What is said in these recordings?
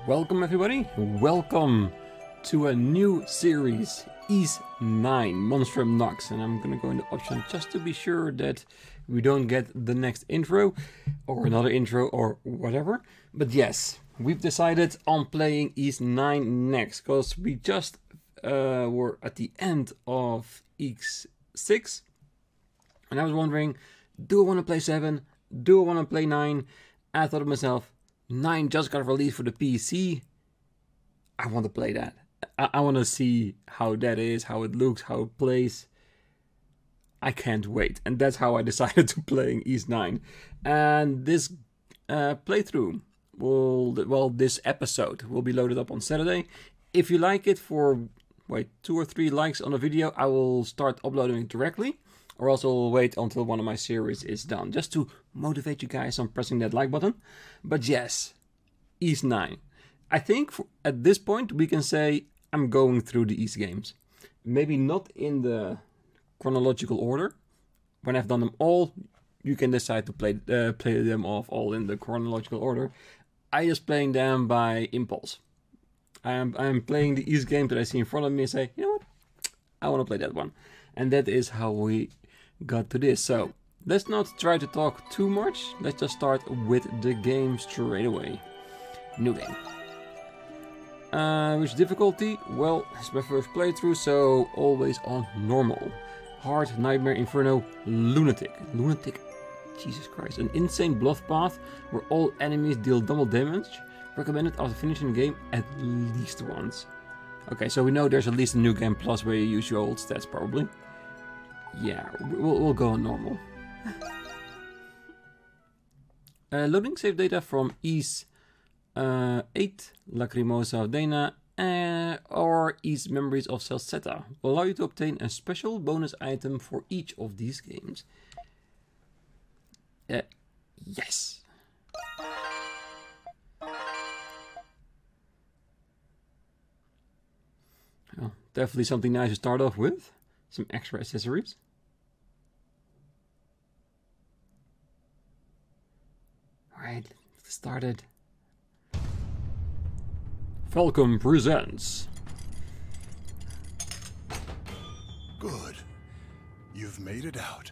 Welcome everybody, welcome to a new series, East 9, Monstrum Nox, and I'm gonna go into option just to be sure that we don't get the next intro, or another intro, or whatever. But yes, we've decided on playing East 9 next, because we just were at the end of X6, and I was wondering, do I want to play 7? Do I want to play 9? I thought to myself, 9 just got released for the PC. I want to play that. I want to see how that is, how it looks, how it plays. I can't wait. And that's how I decided to playing East 9. And this playthrough this episode will be loaded up on Saturday. If you like it, for 2 or 3 likes on the video, I will start uploading it directly. Or also I'll wait until one of my series is done, just to motivate you guys on pressing that like button. But yes, East 9. I think at this point we can say I'm going through the East games. Maybe not in the chronological order. When I've done them all, you can decide to play them off all in the chronological order. I just playing them by impulse. I'm playing the East game that I see in front of me and say, you know what, I want to play that one. And that is how we got to this. So let's not try to talk too much. Let's just start with the game straight away. New game. Which difficulty? Well, it's my first playthrough, so always on normal. Hard, Nightmare, Inferno, Lunatic. Lunatic, Jesus Christ. An insane blood path where all enemies deal double damage. Recommended after finishing the game at least once. Okay, so we know there's at least a new game plus where you use your old stats probably. Yeah, we'll go on normal. Loading save data from East 8, Lacrimosa of Dana, or East Memories of Salsetta. Will allow you to obtain a special bonus item for each of these games. Yes. Well, definitely something nice to start off with. Some extra accessories. Alright, let's get started. Falcom presents. Good. You've made it out.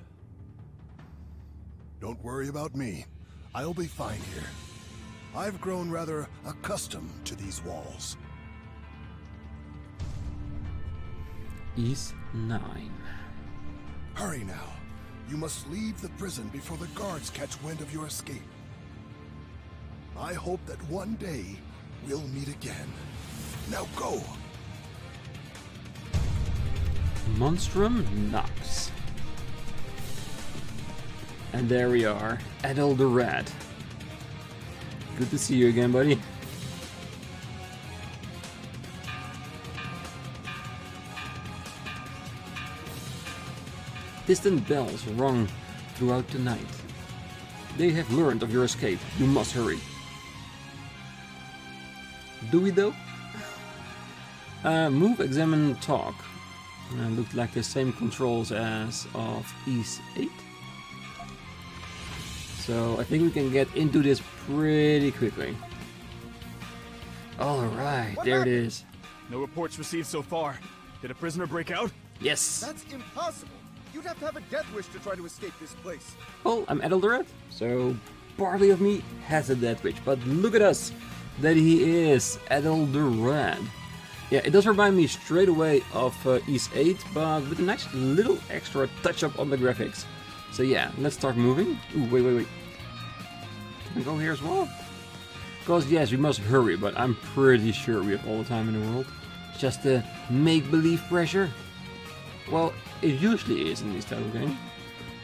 Don't worry about me. I'll be fine here. I've grown rather accustomed to these walls. East 9. Hurry now. You must leave the prison before the guards catch wind of your escape. I hope that one day we'll meet again. Now go! Monstrum Nox. And there we are, Adol the Rat. Good to see you again, buddy. Distant bells rung throughout the night. They have learned of your escape. You must hurry. Do we though? Move, examine, talk. Looked like the same controls as of East 8. So I think we can get into this pretty quickly. Alright, there it is. No reports received so far. Did a prisoner break out? Yes! That's impossible! You'd have to have a death wish to try to escape this place. Well, I'm Adol the Rat, so partly of me has a death wish, but look at us! That he is, Adol the Rat. Yeah, it does remind me straight away of East 8, but with a nice little extra touch-up on the graphics. So yeah, let's start moving. Ooh, wait. Can we go here as well? Because yes, we must hurry, but I'm pretty sure we have all the time in the world. It's just a make-believe pressure. Well, it usually is in these type of games.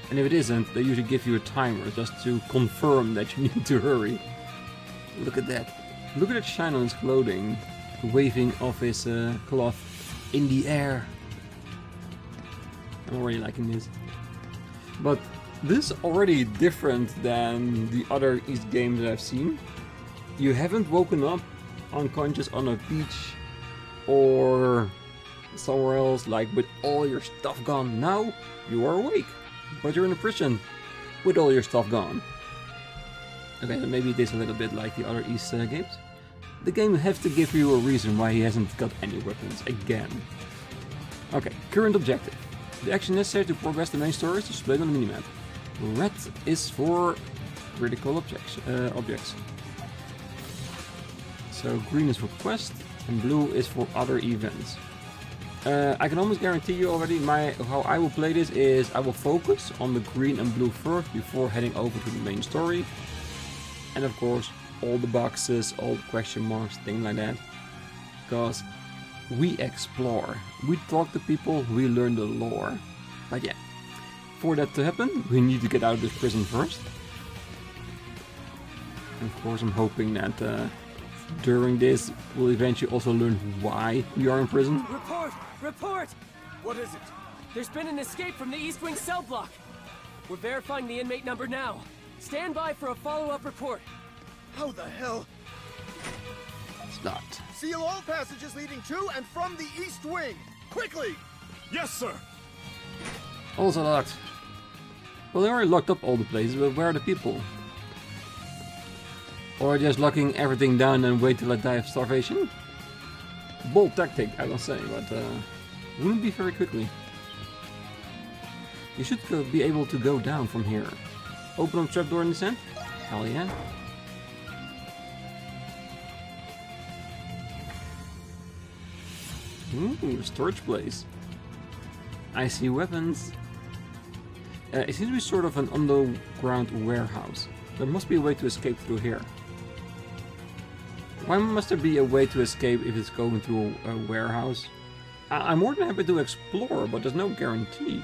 And if it isn't, they usually give you a timer just to confirm that you need to hurry. Look at that. Look at that shine on his clothing, waving off his cloth in the air. I'm already liking this. But this is already different than the other East games that I've seen. You haven't woken up unconscious on a beach or somewhere else, like with all your stuff gone. Now you are awake, but you're in a prison with all your stuff gone. Okay, so maybe it is a little bit like the other East games. the game has to give you a reason why he hasn't got any weapons again. Okay, current objective. The action necessary to progress the main story is displayed on the minimap. Red is for critical objects. So green is for quest and blue is for other events. I can almost guarantee you already how I will play this is I will focus on the green and blue first before heading over to the main story. And of course all the boxes, all the question marks, things like that. Because we explore, we talk to people, we learn the lore. But yeah, for that to happen we need to get out of this prison first. And of course I'm hoping that during this we'll eventually also learn why we are in prison. Report! Report! What is it? There's been an escape from the East Wing cell block. We're verifying the inmate number now. Stand by for a follow-up report. How the hell? It's not. Seal all passages leading to and from the East Wing! Quickly! Yes, sir. Also locked. Well, they already locked up all the places, but where are the people? Or just locking everything down and wait till I die of starvation? Bold tactic, I will say, but wouldn't be very quickly. You should be able to go down from here. Open up trapdoor in the sand? Hell yeah. Ooh, storage place. I see weapons. It seems to be sort of an underground warehouse. There must be a way to escape through here. Why must there be a way to escape if it's going through a warehouse? I'm more than happy to explore, but there's no guarantee.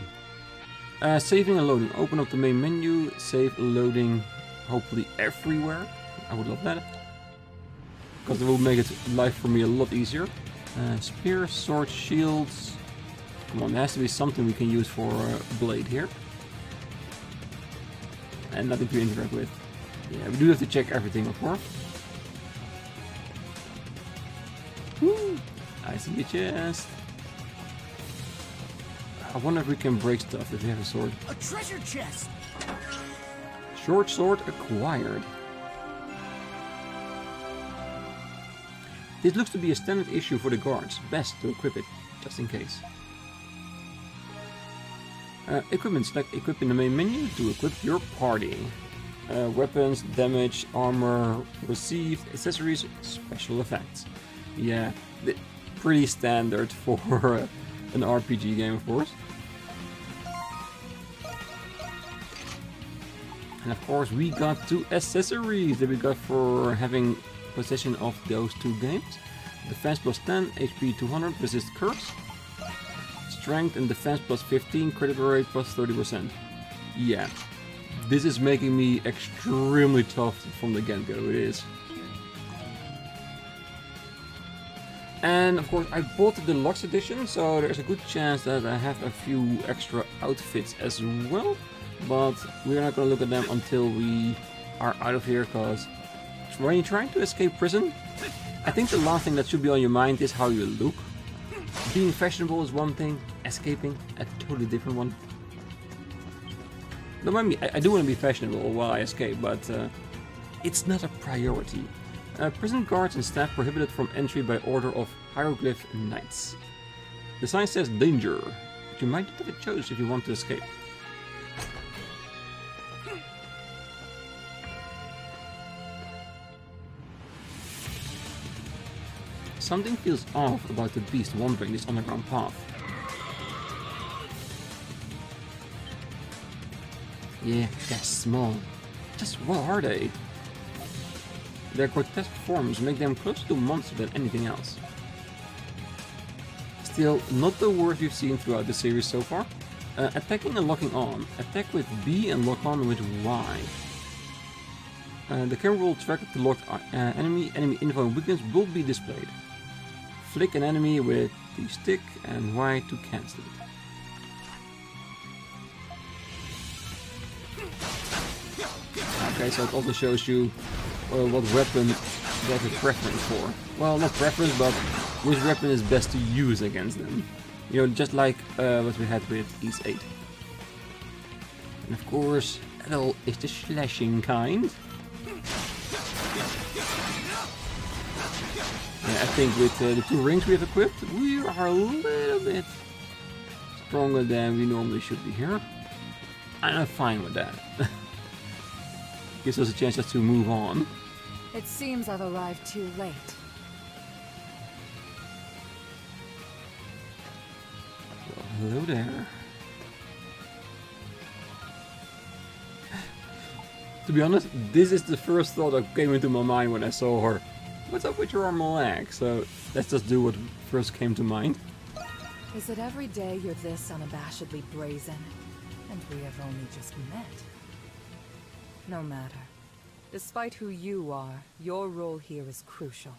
Saving and loading. Open up the main menu. Save loading hopefully everywhere. I would love that. Because it will make life for me a lot easier. Spear, sword, shields. Come on, there has to be something we can use for blade here. And nothing to interact with. Yeah, we do have to check everything, of course. Woo! I see a chest. I wonder if we can break stuff if we have a sword. A treasure chest! Short sword acquired. This looks to be a standard issue for the guards. Best to equip it, just in case. Equipment. Select equip in the main menu to equip your party. Weapons, damage, armor, received, accessories, special effects. Yeah, pretty standard for an RPG game, of course. And of course we got 2 accessories that we got for having possession of those 2 games. Defense plus 10, HP 200, resist curse. Strength and defense plus 15, critical rate plus 30%. Yeah, this is making me extremely tough from the get-go, it is. And of course I bought the deluxe edition, so there's a good chance that I have a few extra outfits as well. But we're not gonna look at them until we are out of here, because when you're trying to escape prison, I think the last thing that should be on your mind is how you look. Being fashionable is one thing, escaping a totally different one. Don't mind me, I do want to be fashionable while I escape, but it's not a priority. Prison guards and staff prohibited from entry by order of hieroglyph knights. The sign says danger, but you might not have a choice if you want to escape. Something feels off about the beast wandering this underground path. Yeah, they're small. Just what are they? Their grotesque forms make them closer to monsters than anything else. Still, not the worst we've seen throughout the series so far. Attacking and locking on. Attack with B and lock on with Y. The camera will track the locked enemy info and weakness will be displayed. Flick an enemy with the stick and Y to cancel it. Okay, so it also shows you what weapon they have a preference for. Well, not preference, but which weapon is best to use against them. You know, just like what we had with East 8. And of course, Adol is the slashing kind. I think with the 2 rings we have equipped, we are a little bit stronger than we normally should be here. And I'm fine with that. Gives us a chance just to move on. It seems I've arrived too late. Well, hello there. To be honest, this is the first thought that came into my mind when I saw her. What's up with your arm and leg? So let's just do what first came to mind. Is it every day you're this unabashedly brazen? And we have only just met. No matter. Despite who you are, your role here is crucial.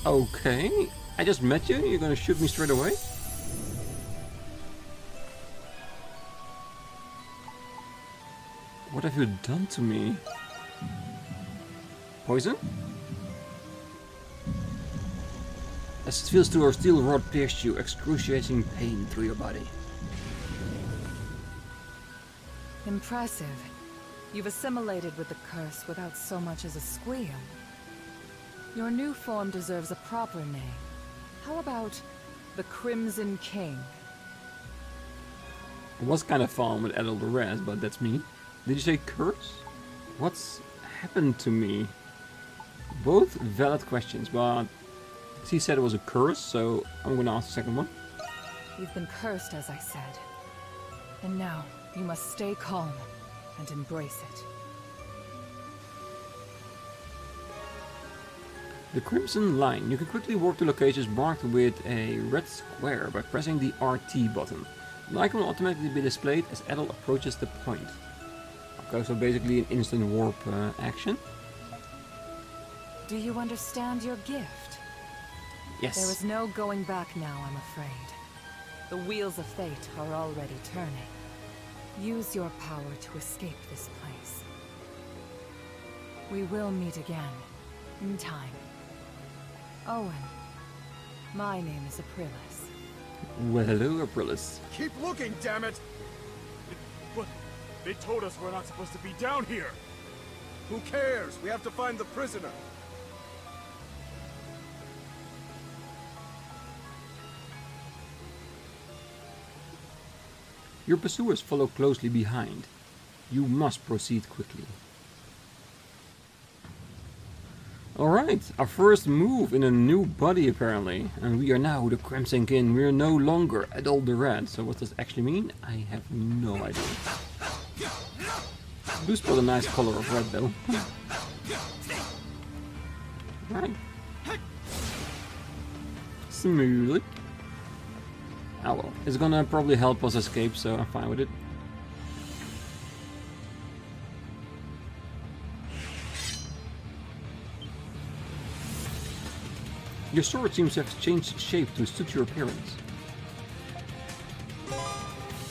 Okay, I just met you, you're gonna shoot me straight away? What have you done to me? Poison? As it feels to our steel rod pierced you, excruciating pain through your body. Impressive. You've assimilated with the curse without so much as a squeal. Your new form deserves a proper name. How about the Crimson King? I was kind of fun with Adol Christin, but that's me. Did you say curse? What's happened to me? Both valid questions, but he said it was a curse, so I'm gonna ask the second one. You've been cursed, as I said. And now, you must stay calm and embrace it. The Crimson Line. You can quickly walk to locations marked with a red square by pressing the RT button. The icon will automatically be displayed as Adol approaches the point. Okay, so basically an instant warp action. Do you understand your gift? Yes. There is no going back now, I'm afraid. The wheels of fate are already turning. Use your power to escape this place. We will meet again, in time. Owen, my name is Aprilis. Well, hello, Aprilis. Keep looking, damn it! But they told us we're not supposed to be down here. Who cares? We have to find the prisoner. Your pursuers follow closely behind. You must proceed quickly. Alright, our first move in a new body apparently. And we are now the Crimson King. We are no longer Adol Christin. So what does that actually mean? I have no idea. I do spot a nice color of red though. Right. Smoothly. Oh well, it's gonna probably help us escape, so I'm fine with it. Your sword seems to have changed shape to suit your appearance.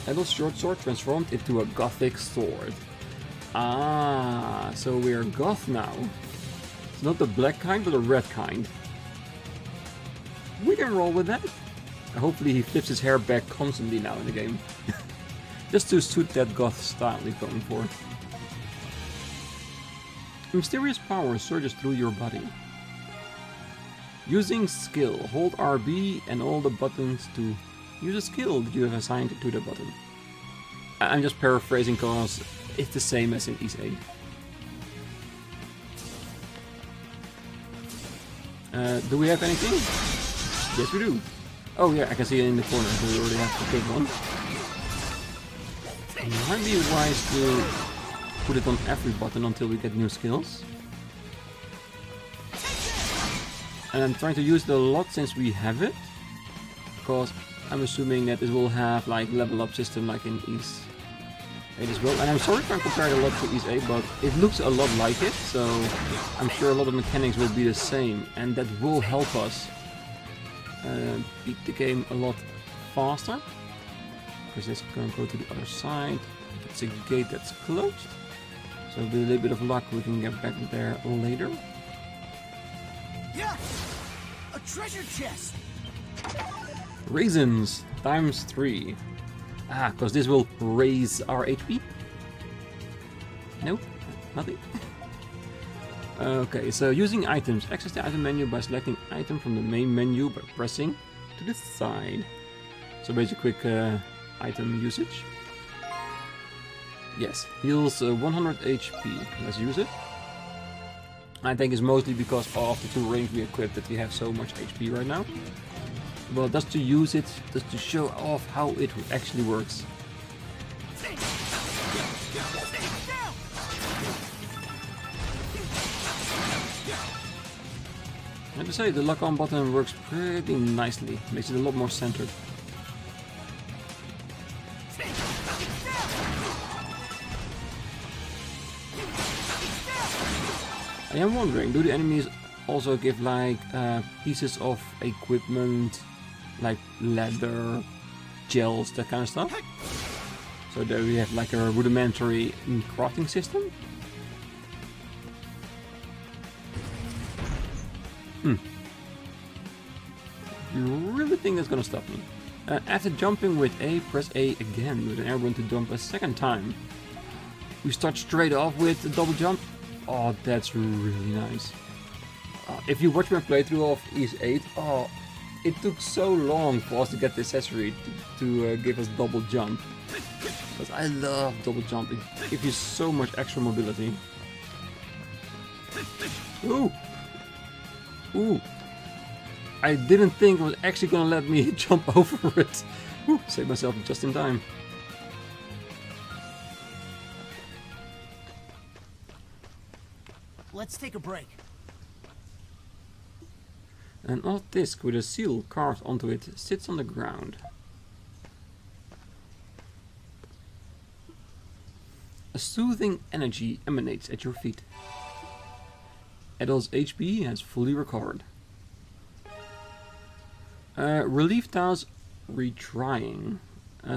Adol's short sword transformed into a gothic sword. Ah, so we're goth now. It's not the black kind, but the red kind. We can roll with that. Hopefully he flips his hair back constantly now in the game. Just to suit that goth style we're going for. Mysterious power surges through your body. Using skill, hold RB and all the buttons to use a skill that you have assigned to the button. I'm just paraphrasing because it's the same as in East 8. Do we have anything? Yes we do. Oh yeah, I can see it in the corner, so we already have the big one. It might be wise to put it on every button until we get new skills. And I'm trying to use it a lot since we have it, because I'm assuming that it will have like level up system like in East 8 as well. And I'm sorry if I'm comparing a lot to East 8, but it looks a lot like it, so I'm sure a lot of mechanics will be the same, and that will help us beat the game a lot faster. Because let's go and go to the other side. It's a gate that's closed, so with a little bit of luck we can get back there later. Yeah! A treasure chest! Raisins times 3. Ah, because this will raise our HP? No? Nothing? Okay, so using items. Access the item menu by selecting item from the main menu by pressing to the side. So basically quick item usage. Yes, heals 100 HP. Let's use it. I think it's mostly because of the 2 rings we equipped that we have so much HP right now. Well, just to use it, just to show off how it actually works. I have to say, the lock-on button works pretty nicely. Makes it a lot more centered. I am wondering, do the enemies also give like pieces of equipment, like leather, gels, that kind of stuff? So there we have like a rudimentary crafting system. You really think that's gonna stop me? After jumping with A, press A again with an airborne to jump a second time. We start straight off with a double jump. Oh, that's really nice. If you watch my playthrough of Ys 8, it took so long for us to get the accessory to give us double jump. Because I love double jump, it gives you so much extra mobility. Ooh! Ooh! I didn't think it was actually gonna let me jump over it. Ooh, saved myself just in time. Let's take a break. An odd disc with a seal carved onto it sits on the ground. A soothing energy emanates at your feet. Adol's HP has fully recovered. Relief tiles retrying.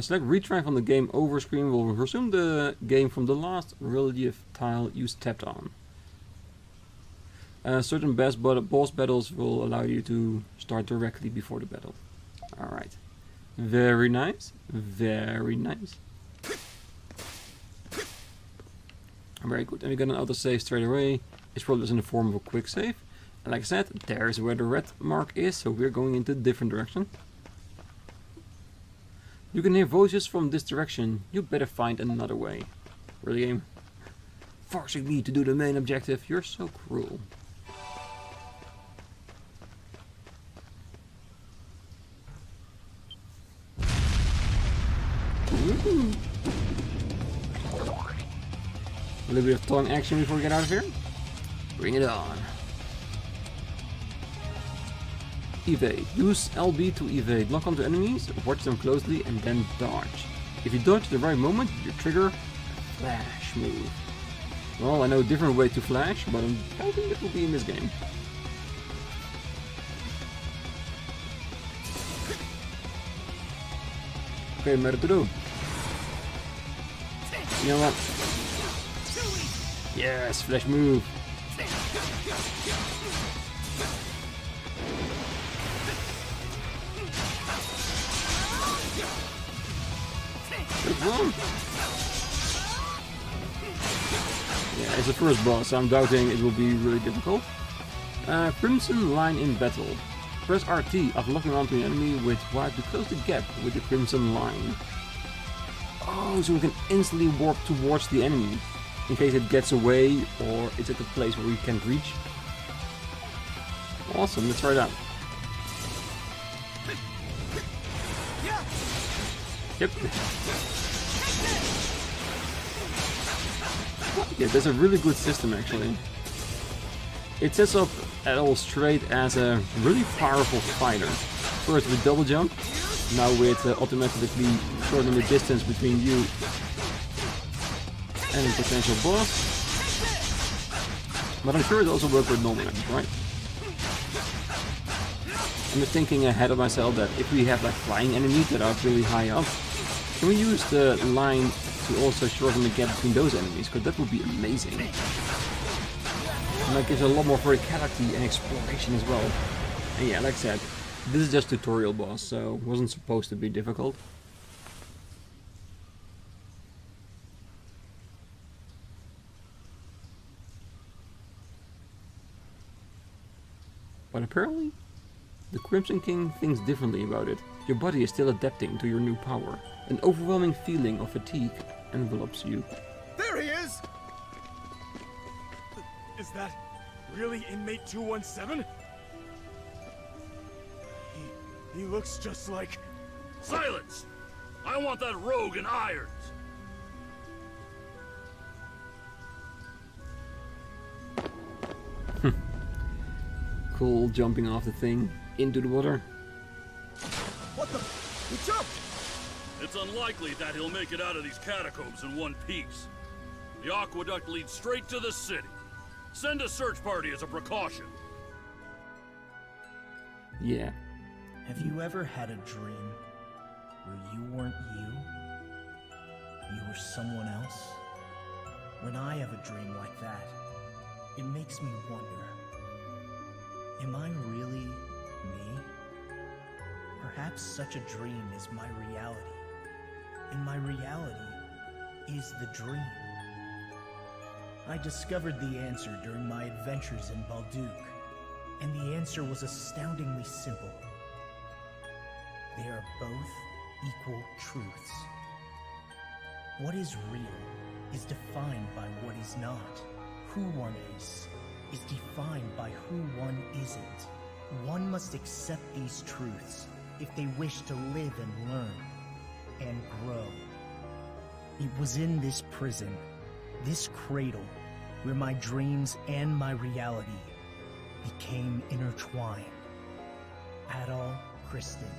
Select retry from the game over screen will resume the game from the last relief tile you stepped on. Certain boss battles will allow you to start directly before the battle. Alright. Very nice. Very nice. Very good. And we got an autosave straight away. It's probably in the form of a quick save. And like I said, there's where the red mark is, so we're going into a different direction. You can hear voices from this direction. You better find another way. Really, game? Forcing me to do the main objective. You're so cruel. Ooh. A little bit of tongue action before we get out of here. Bring it on. Evade. Use LB to evade. Lock onto enemies, watch them closely, and then dodge. If you dodge at the right moment, you trigger a flash move. Well, I know a different way to flash, but I'm doubting it will be in this game. Okay, Maretudo. You know what? Yes, flash move. Yeah, it's the first boss, so I'm doubting it will be really difficult. Crimson line in battle. Press RT after locking onto the enemy with Y to close the gap with the crimson line. Oh, so we can instantly warp towards the enemy in case it gets away or it's at a place where we can't reach. Awesome, let's try it out. Yep. Yeah, that's a really good system actually. It sets up Adol straight as a really powerful fighter. First with double jump, now with automatically shortening the distance between you and a potential boss. But I'm sure it also works with normal enemies, right? I'm just thinking ahead of myself that if we have like flying enemies that are really high up, can we use the line to also shorten the gap between those enemies? Because that would be amazing. And that gives a lot more verticality and exploration as well. And yeah, like I said, this is just tutorial boss, so it wasn't supposed to be difficult. But apparently, the Crimson King thinks differently about it. Your body is still adapting to your new power. An overwhelming feeling of fatigue envelops you. There he is! Is that really inmate 217? He looks just like... Silence! I want that rogue in irons! Cool, jumping off the thing into the water. What the? He jumped! It's unlikely that he'll make it out of these catacombs in one piece. The aqueduct leads straight to the city. Send a search party as a precaution. Yeah. Have you ever had a dream where you weren't you? You were someone else? When I have a dream like that, it makes me wonder, am I really me? Perhaps such a dream is my reality, and my reality is the dream. I discovered the answer during my adventures in Balduq, and the answer was astoundingly simple. They are both equal truths. What is real is defined by what is not. Who one is defined by who one isn't. One must accept these truths if they wish to live and learn and grow. It was in this prison, this cradle, where my dreams and my reality became intertwined. Adol Christin.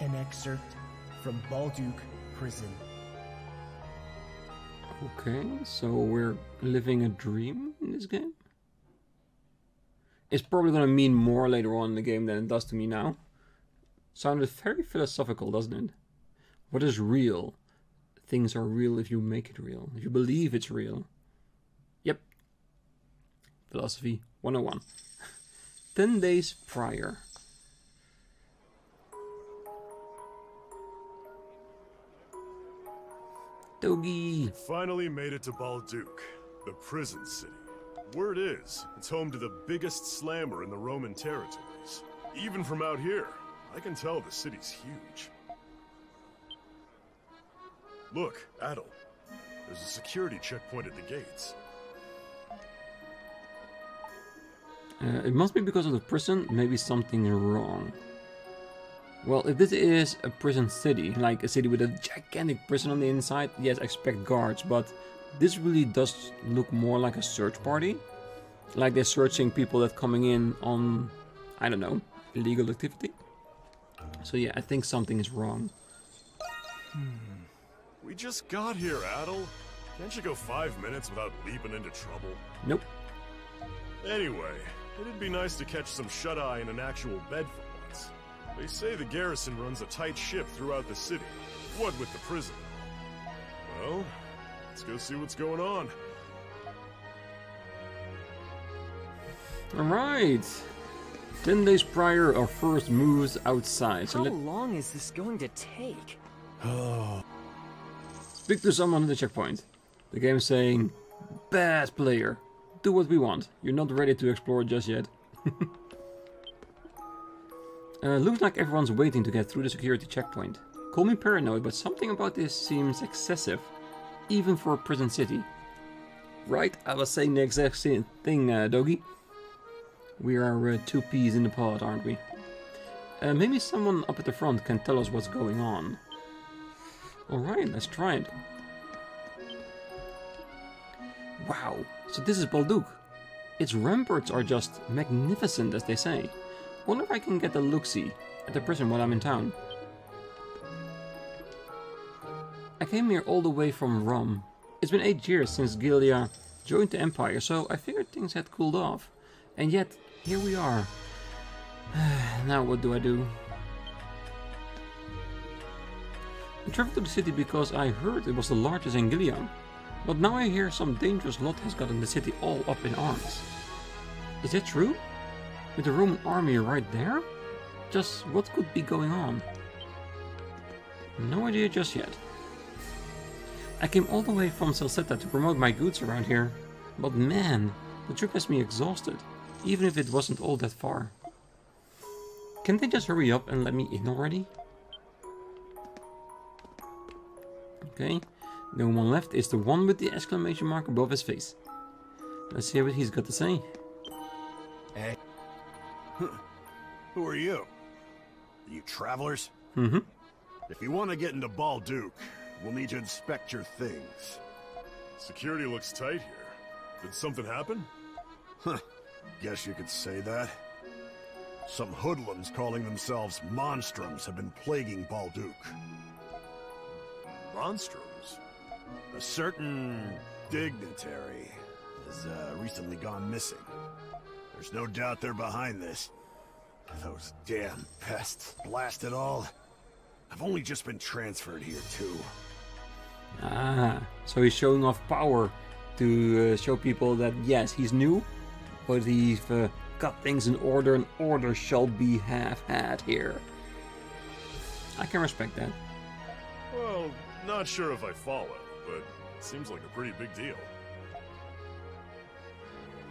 An excerpt from Balduq Prison. Okay, so we're living a dream in this game? It's probably going to mean more later on in the game than it does to me now. Sounded very philosophical, doesn't it? What is real? Things are real if you make it real. If you believe it's real. Yep. Philosophy 101. 10 days prior. Dogi! Finally made it to Balduq, the prison city. Word is, it's home to the biggest slammer in the Roman territories. Even from out here, I can tell the city's huge. Look, Adol. There's a security checkpoint at the gates. It must be because of the prison, maybe something is wrong. Well, if this is a prison city, like a city with a gigantic prison on the inside, yes, expect guards, but this really does look more like a search party. Like they're searching people that coming in on, I don't know, illegal activity. So yeah, I think something is wrong. We just got here, Adol. Can't you go 5 minutes without leaping into trouble? Nope. Anyway, it'd be nice to catch some shut-eye in an actual bed for once. They say the garrison runs a tight ship throughout the city. What with the prison? Well, let's go see what's going on. Alright. 10 days prior, our first moves outside. So How long is this going to take? speak to someone at the checkpoint. The game is saying, bad player. Do what we want. You're not ready to explore just yet. Looks like everyone's waiting to get through the security checkpoint. Call me paranoid, but something about this seems excessive. Even for a prison city. Right, I was saying the exact same thing, Dogi. We are two peas in the pod, aren't we? Maybe someone up at the front can tell us what's going on. Alright, let's try it. Wow, so this is Balduq. Its ramparts are just magnificent, as they say. Wonder if I can get a look-see at the prison while I'm in town. I came here all the way from Rom. It's been 8 years since Gilia joined the Empire, so I figured things had cooled off. And yet, here we are. Now what do I do? I traveled to the city because I heard it was the largest in Gilead. But now I hear some dangerous lot has gotten the city all up in arms. Is that true? With the Roman army right there? Just what could be going on? No idea just yet. I came all the way from Salsetta to promote my goods around here. But man, the trip has me exhausted. even if it wasn't all that far. Can they just hurry up and let me in already? Okay, the one left is the one with the exclamation mark above his face. Let's hear what he's got to say. Hey. Who are you? Are you travelers? Mm-hmm. If you want to get into Balduq, we'll need to inspect your things. Security looks tight here. Did something happen? Huh. Guess you could say that. Some hoodlums calling themselves Monstrums have been plaguing Balduq. Monstrums? A certain dignitary has recently gone missing. There's no doubt they're behind this. Those damn pests. Blast it all. I've only just been transferred here, too. Ah, so he's showing off power to show people that, yes, he's new, but he's got things in order, and order shall be had here. I can respect that. Well, not sure if I follow, but it seems like a pretty big deal.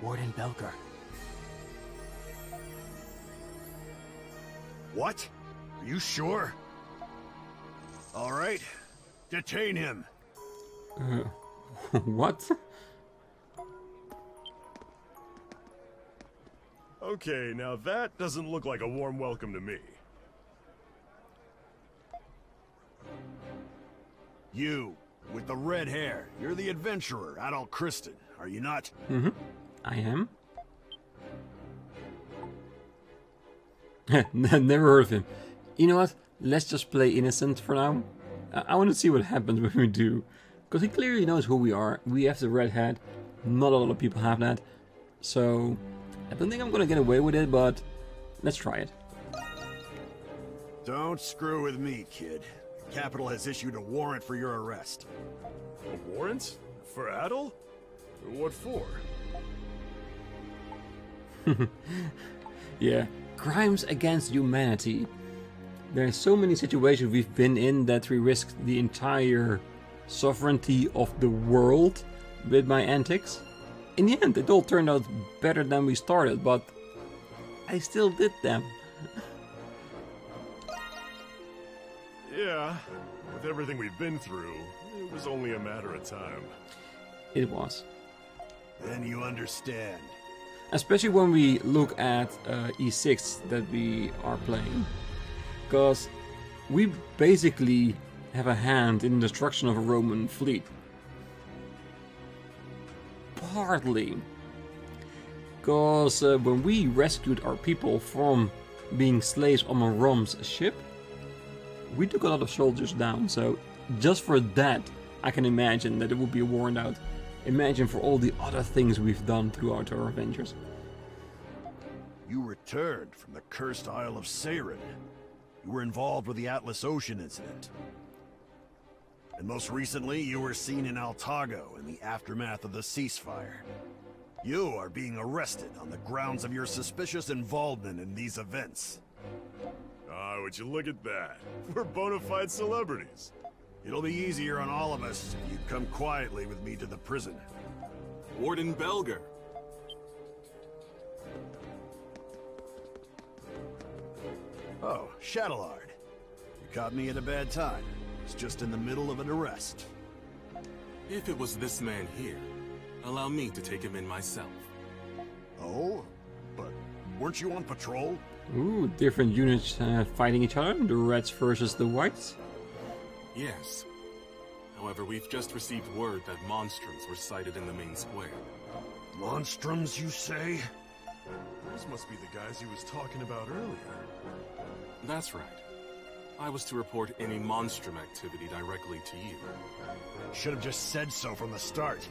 Warden Belger. What? Are you sure? All right. Detain him. What? Okay, now that doesn't look like a warm welcome to me. You, with the red hair. You're the adventurer, Adol Christin, are you not? Mm-hmm. I am. Never heard of him. You know what? Let's just play innocent for now. I want to see what happens when we do. Because he clearly knows who we are. We have the red hat. Not a lot of people have that. So, I don't think I'm going to get away with it, but let's try it. Don't screw with me, kid. The Capital has issued a warrant for your arrest. A warrant? For Adol? What for? Yeah, crimes against humanity. There's so many situations we've been in that we risked the entire sovereignty of the world with my antics. In the end, it all turned out better than we started, but I still did them. Yeah, with everything we've been through, it was only a matter of time. It was. Then you understand. Especially when we look at E6 that we are playing. Because we basically have a hand in the destruction of a Roman fleet. Partly. Because when we rescued our people from being slaves on a Rom's ship, we took a lot of soldiers down. So just for that, I can imagine that it would be warned out. Imagine for all the other things we've done throughout our adventures. You returned from the cursed Isle of Seiren. You were involved with the Atlas Ocean incident. And most recently, you were seen in Altago in the aftermath of the ceasefire. You are being arrested on the grounds of your suspicious involvement in these events. Ah, would you look at that? We're bona fide celebrities. It'll be easier on all of us if you come quietly with me to the prison. Warden Belger. Oh, Shadowlard. You caught me at a bad time. It's just in the middle of an arrest. If it was this man here, allow me to take him in myself. Oh? But weren't you on patrol? Ooh, different units fighting each other. The Reds versus the Whites. Yes. However, we've just received word that Monstrums were sighted in the main square. Monstrums, you say? Those must be the guys he was talking about earlier. That's right. I was to report any Monstrum activity directly to you. Should have just said so from the start.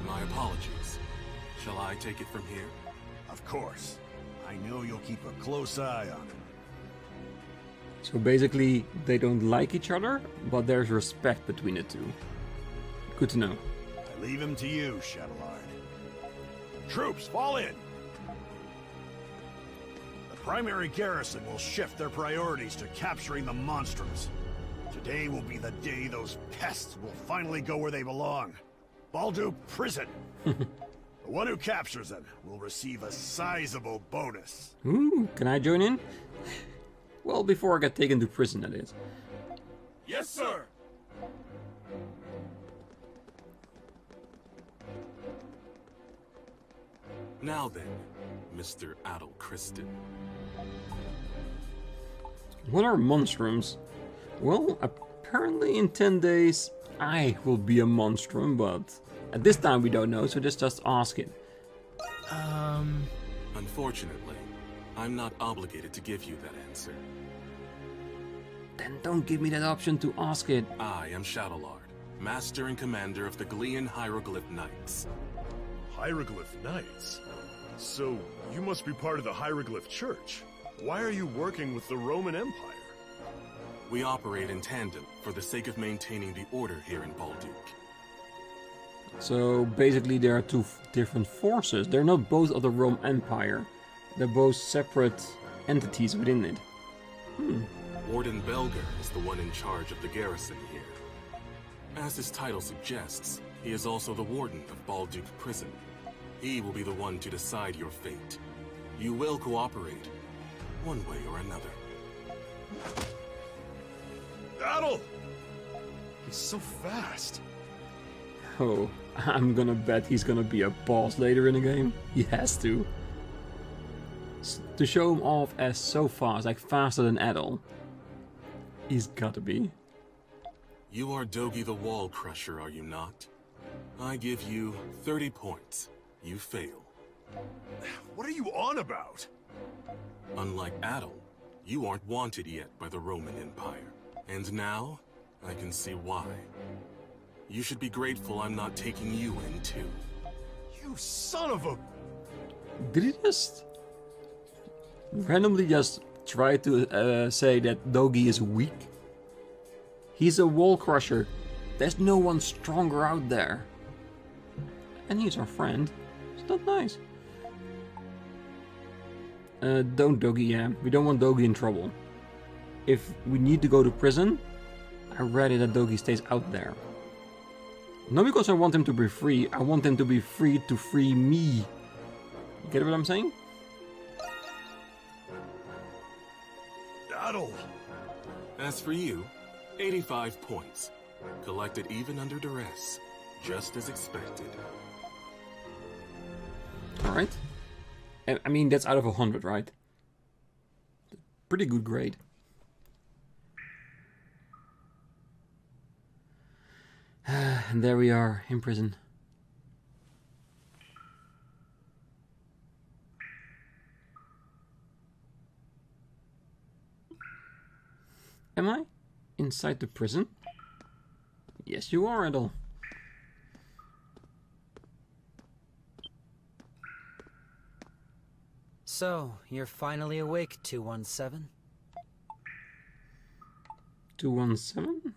My apologies. Shall I take it from here? Of course. I know you'll keep a close eye on him. So basically, they don't like each other, but there's respect between the two. Good to know. I leave him to you, Shadowlard. Troops, fall in! The primary garrison will shift their priorities to capturing the Monstrums. Today will be the day those pests will finally go where they belong. Balduq Prison! The one who captures him will receive a sizable bonus. Ooh, can I join in? Well, before I get taken to prison, that is. Yes, sir! Now then, Mr. Adol Christin. What are monstrums? Well, apparently in 10 days I will be a monstrum, but at this time we don't know, so just ask it. Unfortunately, I'm not obligated to give you that answer. Then don't give me that option to ask it. I am Shadowlord, Master and Commander of the Glean Hieroglyph Knights. Hieroglyph Knights? So, you must be part of the Hieroglyph Church. Why are you working with the Roman Empire? We operate in tandem for the sake of maintaining the order here in Balduq. So basically there are two different forces. They're not both of the Roman Empire. They're both separate entities within it. Warden Belger is the one in charge of the garrison here. As his title suggests, he is also the warden of Balduq prison. He will be the one to decide your fate. You will cooperate, one way or another. Adol! He's so fast. Oh, I'm gonna bet he's gonna be a boss later in the game. He has to. To show him off as so fast, like faster than Adol. He's gotta be. You are Dogi the Wall Crusher, are you not? I give you 30 points. You fail. What are you on about? Unlike Adol, you aren't wanted yet by the Roman Empire. And now, I can see why. You should be grateful I'm not taking you in too. You son of a... Did he just randomly just try to say that Dogi is weak? He's a wall crusher. There's no one stronger out there. And he's our friend. It's not nice. Don't Dogi, yeah. We don't want Dogi in trouble. If we need to go to prison, I'd rather that Dogi stays out there. Not because I want him to be free, I want him to be free to free me. Get what I'm saying? Adol! As for you, 85 points. Collected even under duress. Just as expected. Alright. I mean, that's out of 100, right? Pretty good grade. And there we are, in prison. Am I inside the prison? Yes, you are, Adol. So, you're finally awake, 217? 217?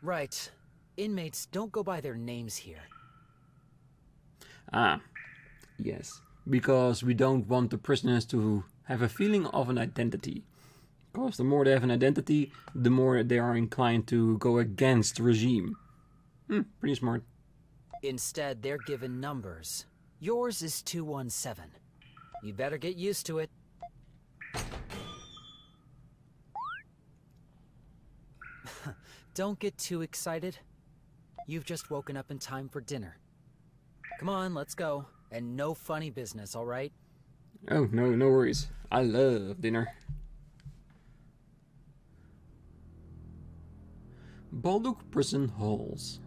Right. Inmates don't go by their names here. Ah, yes. Because we don't want the prisoners to have a feeling of an identity. Because the more they have an identity, the more they are inclined to go against the regime. Pretty smart. Instead, they're given numbers. Yours is 217. You better get used to it. Don't get too excited. You've just woken up in time for dinner. Come on, let's go. And no funny business, all right? Oh, no worries. I love dinner. Balduq prison halls.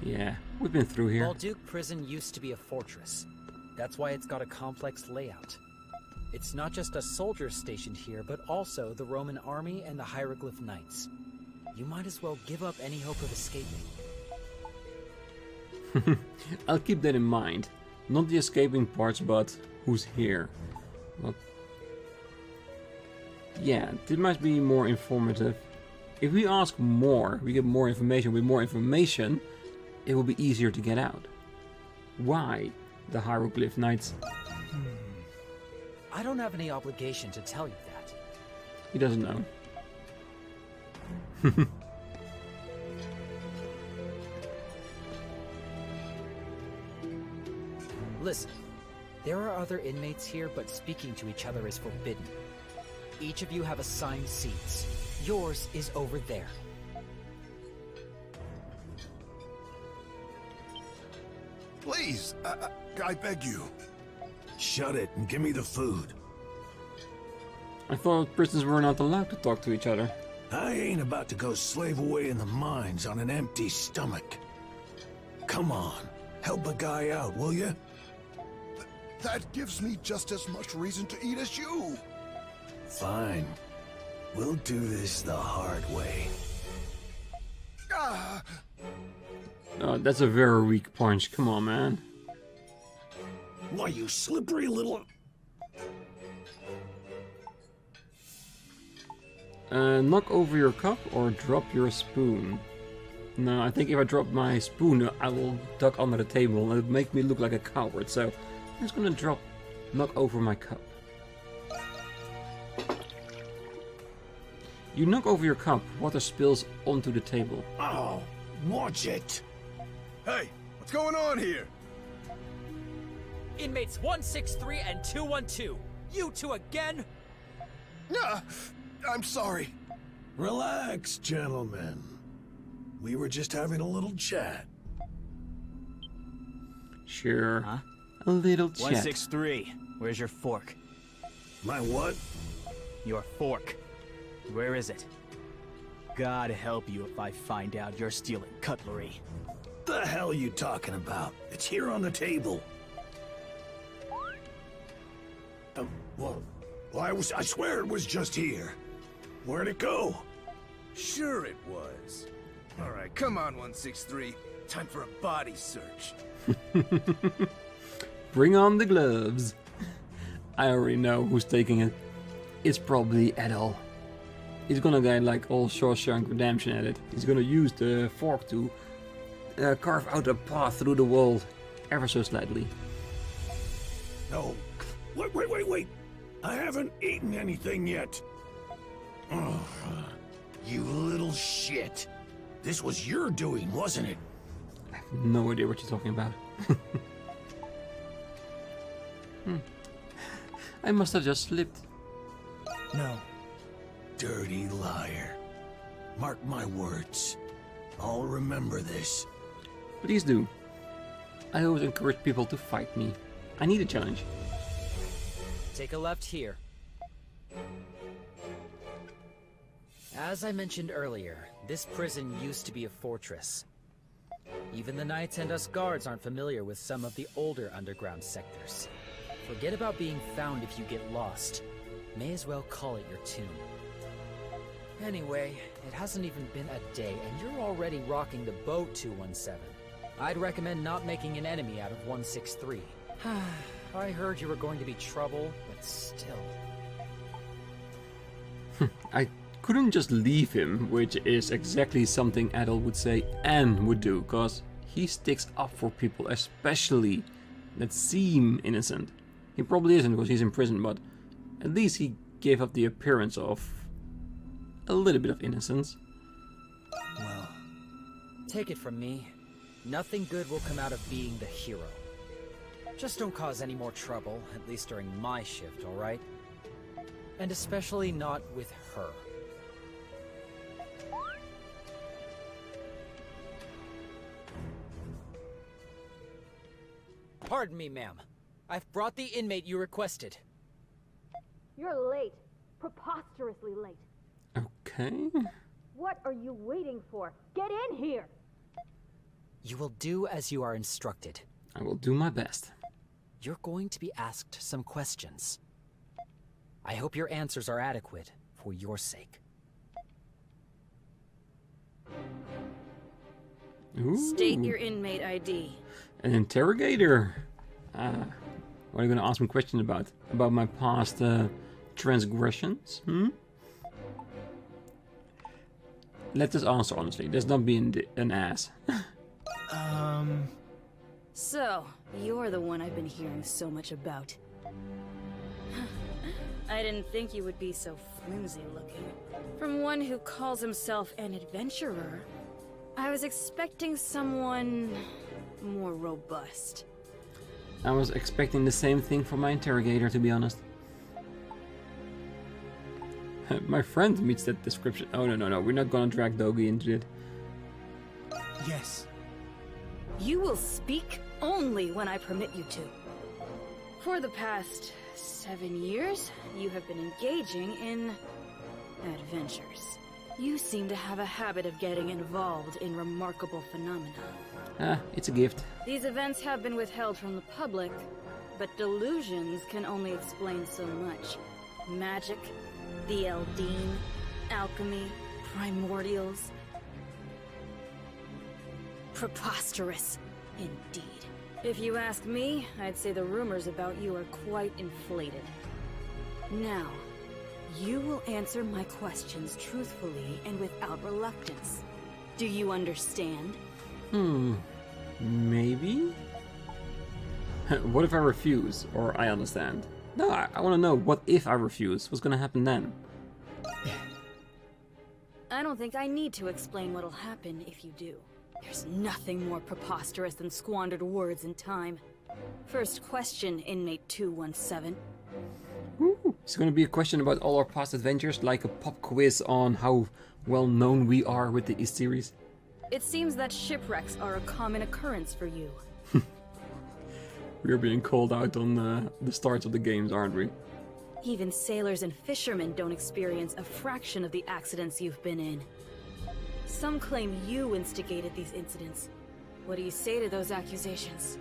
Yeah, we've been through here. Balduq prison used to be a fortress. That's why it's got a complex layout. It's not just a soldier stationed here, but also the Roman army and the Hieroglyph Knights. You might as well give up any hope of escaping. I'll keep that in mind. Not the escaping parts, but who's here. Well, yeah, this might be more informative. If we ask more, we get more information. With more information, it will be easier to get out. Why the Hieroglyph Knights? I don't have any obligation to tell you that. He doesn't know. Listen, there are other inmates here, but speaking to each other is forbidden. Each of you have assigned seats. Yours is over there. Please, I beg you. Shut it and give me the food. I thought prisoners were not allowed to talk to each other. I ain't about to go slave away in the mines on an empty stomach. Come on, help a guy out, will you? That gives me just as much reason to eat as you. Fine. We'll do this the hard way. Ah! Oh, that's a very weak punch. Come on, man. Why, you slippery little... Knock over your cup or drop your spoon. No, I think if I drop my spoon, I will duck under the table and it'll make me look like a coward. So I'm just gonna knock over my cup. You knock over your cup, water spills onto the table. Oh, watch it! Hey, what's going on here? Inmates 163 and 212. You two again? I'm sorry. Relax, gentlemen. We were just having a little chat. Sure. Huh? A little chat. 163. Where's your fork? My what? Your fork. Where is it? God help you if I find out you're stealing cutlery. The hell you talking about? It's here on the table. Well, I swear it was just here. Where'd it go? Sure it was. All right, come on, 163. Time for a body search. Bring on the gloves. I already know who's taking it. It's probably Adol. He's gonna get like all Shawshank Redemption at it. He's gonna use the fork to carve out a path through the wall ever so slightly. No. Wait. I haven't eaten anything yet. Oh, you little shit. This was your doing, wasn't it? I have no idea what you're talking about. I must have just slipped. No. Dirty liar. Mark my words. I'll remember this. Please do. I always encourage people to fight me. I need a challenge. Take a left here. As I mentioned earlier, this prison used to be a fortress. Even the knights and us guards aren't familiar with some of the older underground sectors. Forget about being found if you get lost. May as well call it your tomb. Anyway, it hasn't even been a day and you're already rocking the boat 217. I'd recommend not making an enemy out of 163. I heard you were going to be trouble, but still. I couldn't just leave him, which is exactly something Adol would say and would do, because he sticks up for people, especially that seem innocent. He probably isn't because he's in prison, but at least he gave up the appearance of a little bit of innocence. Well, take it from me. Nothing good will come out of being the hero. Just don't cause any more trouble, at least during my shift, alright? And especially not with her. Pardon me, ma'am. I've brought the inmate you requested. You're late. Preposterously late. Okay. What are you waiting for? Get in here! You will do as you are instructed. I will do my best. You're going to be asked some questions. I hope your answers are adequate for your sake. Ooh. State your inmate ID. An interrogator. What are you going to ask me questions about? About my past transgressions? Let us answer honestly. Let's not be an ass. So, you're the one I've been hearing so much about. I didn't think you would be so flimsy looking. From one who calls himself an adventurer, I was expecting someone more robust. I was expecting the same thing from my interrogator, to be honest. My friend meets that description. Oh, no. We're not gonna drag Dogi into it. Yes. You will speak only when I permit you to. For the past 7 years, you have been engaging in adventures. You seem to have a habit of getting involved in remarkable phenomena. It's a gift. These events have been withheld from the public, but delusions can only explain so much. Magic, the Eldine, alchemy, primordials. Preposterous, indeed. If you ask me, I'd say the rumors about you are quite inflated. Now, you will answer my questions truthfully and without reluctance. Do you understand? Maybe? What if I refuse? Or I understand? No, I want to know, what if I refuse? What's gonna happen then? I don't think I need to explain what'll happen if you do. There's nothing more preposterous than squandered words and time. First question, inmate 217. Ooh, it's gonna be a question about all our past adventures, like a pop quiz on how well known we are with the East series. It seems that shipwrecks are a common occurrence for you. We're being called out on the starts of the games, aren't we? Even sailors and fishermen don't experience a fraction of the accidents you've been in. Some claim you instigated these incidents. What do you say to those accusations?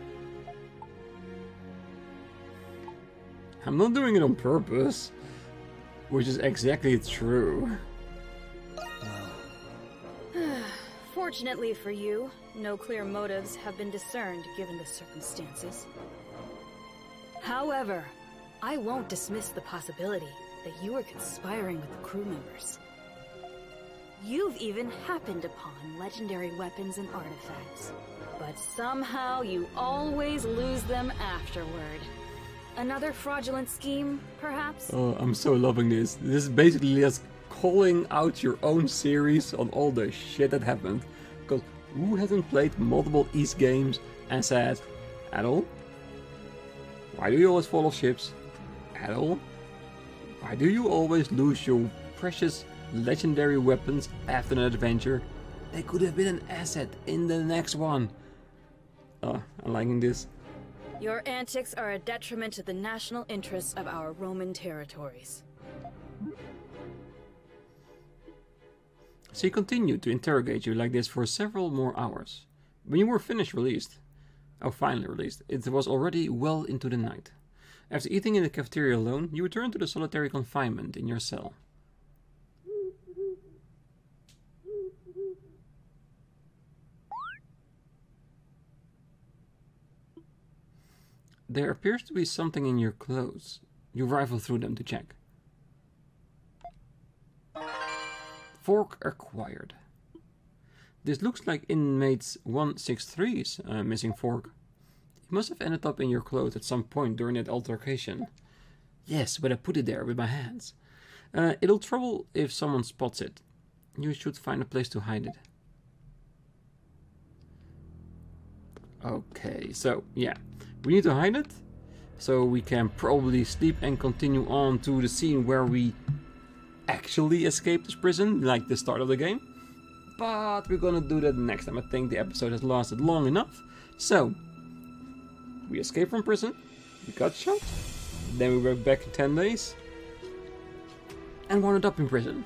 I'm not doing it on purpose, which is exactly true. Fortunately for you, no clear motives have been discerned given the circumstances. However, I won't dismiss the possibility that you were conspiring with the crew members. You've even happened upon legendary weapons and artifacts, but somehow you always lose them afterward. Another fraudulent scheme, perhaps? Oh, I'm so loving this. This is basically just calling out your own series on all the shit that happened. Because who hasn't played multiple East games and said, Adol, why do you always fall off ships? Adol, why do you always lose your precious legendary weapons after an adventure? They could have been an asset in the next one. I'm liking this. Your antics are a detriment to the national interests of our Roman territories. So he continued to interrogate you like this for several more hours. When you were finally released, it was already well into the night. After eating in the cafeteria alone, you returned to the solitary confinement in your cell. There appears to be something in your clothes. You rifle through them to check. Fork acquired. This looks like inmates 163's missing fork. It must have ended up in your clothes at some point during that altercation. Yes, but I put it there with my hands. It'll trouble if someone spots it. You should find a place to hide it. Okay, so yeah. We need to hide it, so we can probably sleep and continue on to the scene where we actually escape this prison, like the start of the game. But we're gonna do that next time. I think the episode has lasted long enough. So, we escaped from prison, we got shot, then we went back 10 days, and wound up in prison,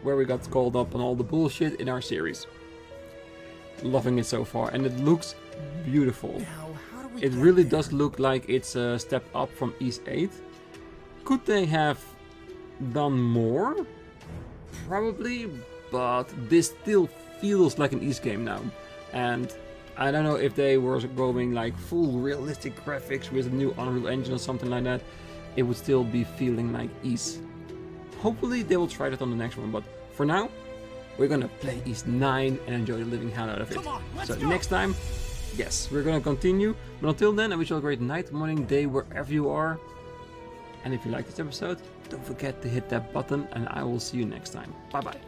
where we got called up on all the bullshit in our series. Loving it so far, and it looks beautiful. It really does look like it's a step up from East 8. Could they have done more? Probably, but this still feels like an East game now. And I don't know if they were going like full realistic graphics with a new Unreal Engine or something like that. It would still be feeling like East. Hopefully they will try that on the next one, but for now, we're gonna play East 9 and enjoy the living hell out of it. So next time, yes, we're gonna continue. But until then, I wish you a great night, morning, day, wherever you are. And if you like this episode, don't forget to hit that button, and I will see you next time. Bye bye.